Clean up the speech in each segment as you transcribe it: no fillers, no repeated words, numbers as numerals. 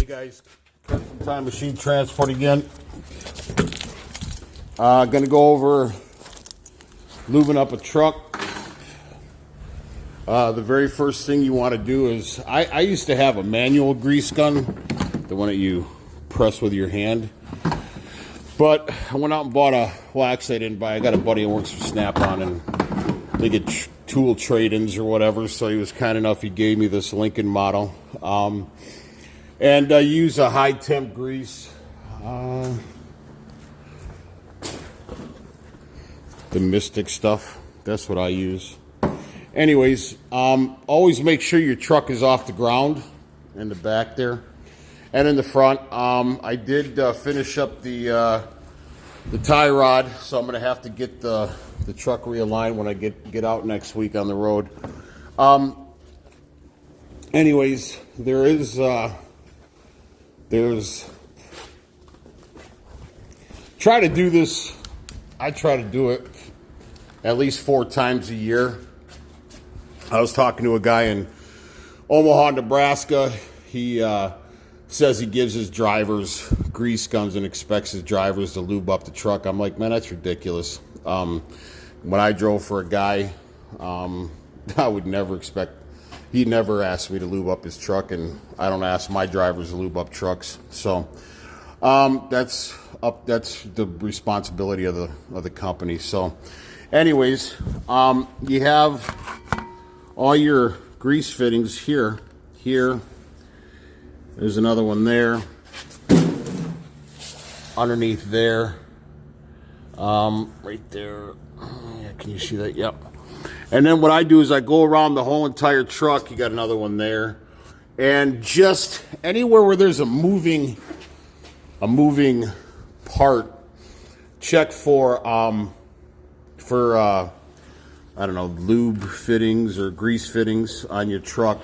Hey guys, Custom Time Machine Transport again. Gonna go over lubing up a truck. The very first thing you want to do is, I used to have a manual grease gun, the one that you press with your hand. But I went out and bought actually I didn't buy, I got a buddy who works for Snap-on and they get tool trade-ins or whatever, so he was kind enough, he gave me this Lincoln model. And I use a high temp grease. The Mystic stuff, that's what I use. Anyways, always make sure your truck is off the ground in the back there. And in the front, I did finish up the tie rod, so I'm going to have to get the truck realigned when I get out next week on the road. Anyways, there's try to do this. I try to do it at least 4 times a year. I was talking to a guy in Omaha, Nebraska. He says he gives his drivers grease guns and expects his drivers to lube up the truck. I'm like, man, that's ridiculous. When I drove for a guy, I would never expect, he never asked me to lube up his truck, and I don't ask my drivers to lube up trucks. So that's the responsibility of the company. So anyways, you have all your grease fittings here. There's another one there. Underneath there. Right there. Yeah, can you see that? Yep. And then what I do is I go around the whole entire truck. You got another one there. And just anywhere where there's a moving part, check for I don't know, lube fittings or grease fittings on your truck.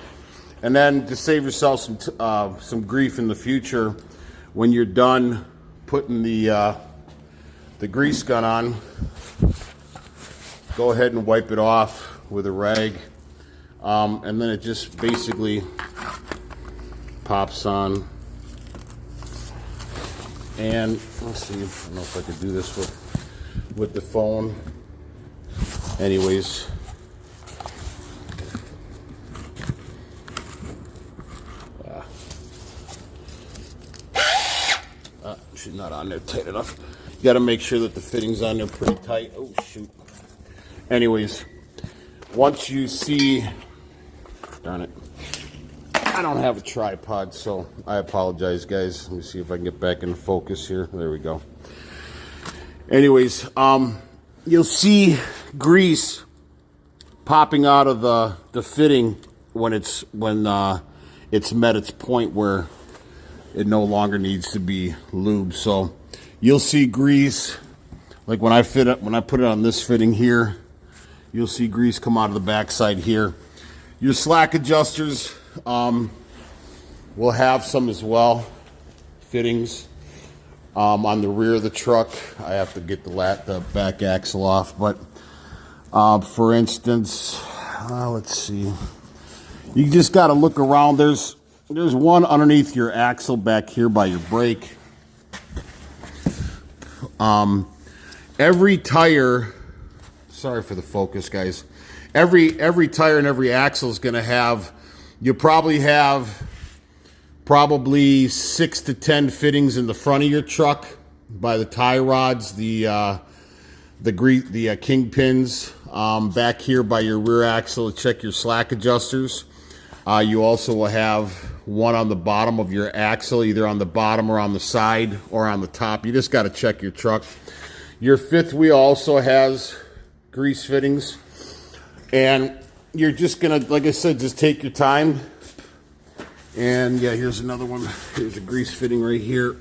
And then to save yourself some grief in the future, when you're done putting the grease gun on, go ahead and wipe it off with a rag, and then it just basically pops on. And let's see, I don't know if I could do this with the phone. Anyways, she's not on there tight enough. You got to make sure that the fitting's on there pretty tight. Oh shoot. Anyways, once you see, darn it, I don't have a tripod, so I apologize, guys. Let me see if I can get back in focus here. There we go. Anyways, you'll see grease popping out of the fitting when it's met its point where it no longer needs to be lubed. So you'll see grease, like when I put it on this fitting here, you'll see grease come out of the backside here. Your slack adjusters will have some as well, fittings on the rear of the truck. I have to get the back axle off, but for instance, let's see, you just got to look around. There's one underneath your axle back here by your brake. Every tire, sorry for the focus, guys. Every tire and every axle is going to have, you probably have 6 to 10 fittings in the front of your truck by the tie rods, the kingpins, back here by your rear axle to check your slack adjusters. You also will have one on the bottom of your axle, either on the bottom or on the side or on the top. You just got to check your truck. Your fifth wheel also has grease fittings. And you're just going to, like I said, just take your time. And yeah, here's another one. Here's a grease fitting right here.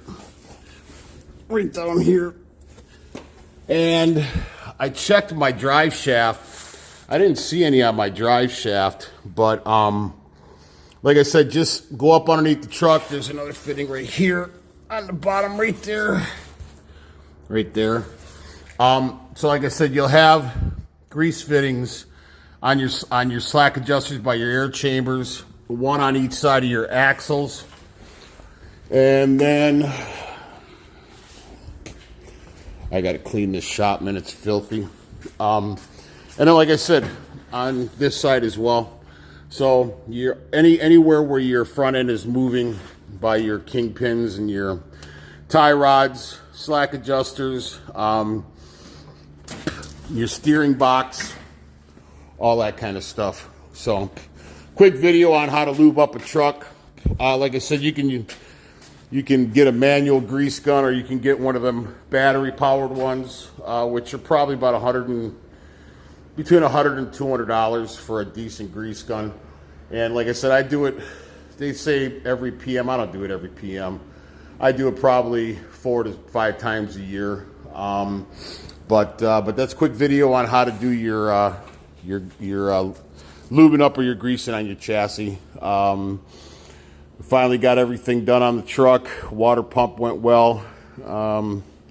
Right down here. And I checked my drive shaft. I didn't see any on my drive shaft, but like I said, just go up underneath the truck. There's another fitting right here on the bottom, right there. Right there. So like I said, you'll have grease fittings on your slack adjusters by your air chambers, one on each side of your axles. And then I got to clean this shop, man. It's filthy. And then, like I said, on this side as well. So you're anywhere where your front end is moving by your kingpins and your tie rods, slack adjusters, your steering box, all that kind of stuff. So quick video on how to lube up a truck. Like I said, you can get a manual grease gun, or you can get one of them battery powered ones, which are probably about between $100 and $200 for a decent grease gun. And like I said, I do it, they say every PM. I don't do it every PM. I do it probably 4 to 5 times a year. But that's a quick video on how to do your lubing up or your greasing on your chassis. Finally got everything done on the truck. Water pump went well.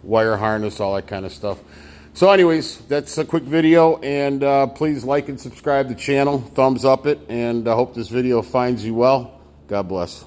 Wire harness, all that kind of stuff. So anyways, that's a quick video, and please like and subscribe to the channel. Thumbs up it, and I hope this video finds you well. God bless.